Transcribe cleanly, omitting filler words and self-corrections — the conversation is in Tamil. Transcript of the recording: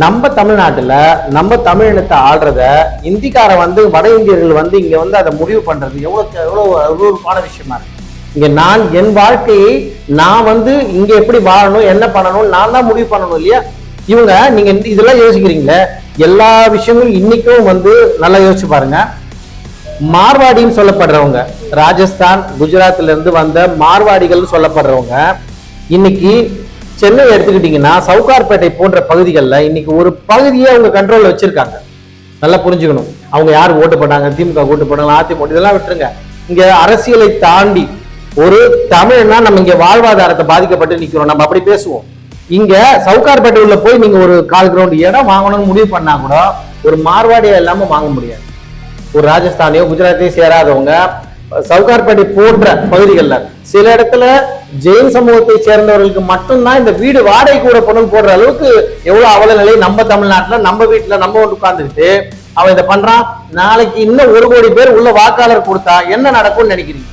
நம்ம தமிழ்நாட்டுல நம்ம தமிழ் இனத்தை ஆள்றத இந்திக்கார வட இந்தியர்கள் இங்க அதை முடிவு பண்றது எவ்வளவு அருவருப்பான விஷயமா இருக்கு. இங்க நான் என் வாழ்க்கையை நான் இங்க எப்படி வாழணும் என்ன பண்ணணும் நான் தான் முடிவு பண்ணணும் இல்லையா. இவங்க நீங்க இதெல்லாம் யோசிக்கிறீங்களே, எல்லா விஷயங்களும் இன்னைக்கும் நல்லா யோசிச்சு பாருங்க. மார்வாடின்னு சொல்லப்படுறவங்க, ராஜஸ்தான் குஜராத்ல இருந்து வந்த மார்வாடிகள் சொல்லப்படுறவங்க இன்னைக்கு சென்னை எடுத்துக்கிட்டீங்கன்னா சவுகார்பேட்டை போன்ற பகுதிகளில் இன்னைக்கு ஒரு பகுதியை அவங்க கண்ட்ரோல்ல வச்சிருக்காங்க. நல்லா புரிஞ்சுக்கணும். அவங்க யார் ஓட்டு போட்டாங்க, திமுக ஓட்டு போட்டாங்க, அதிமுக இதெல்லாம் விட்டுருங்க. இங்க அரசியலை தாண்டி ஒரு தமிழ்னா நம்ம இங்க வாழ்வாதாரத்தை பாதிக்கப்பட்டு நிக்கிறோம், நம்ம அப்படி பேசுவோம். இங்க சவுகார்பேட்டை உள்ள போய் நீங்க ஒரு 1/4 கிரவுண்ட் இடம் வாங்கணும்னு முடிவு பண்ணா கூட ஒரு மார்வாடியா இல்லாம வாங்க முடியாது. ஒரு ராஜஸ்தானையோ குஜராத்தையோ சேராதவங்க சவுகார்பேட்டை போன்ற பகுதிகளில் சில இடத்துல ஜெயின் சமூகத்தை சேர்ந்தவர்களுக்கு மட்டும்தான் இந்த வீடு வாடகை கூட பணம் போடுற அளவுக்கு எவ்வளவு அவல நிலை நம்ம தமிழ்நாட்டுல நம்ம வீட்டுல நம்ம உட்கார்ந்துக்கிட்டு அவன் இதை பண்றான். நாளைக்கு இன்னும் 1 கோடி பேர் உள்ள வாக்காளர் கொடுத்தா என்ன நடக்கும்னு நினைக்கிறீங்க?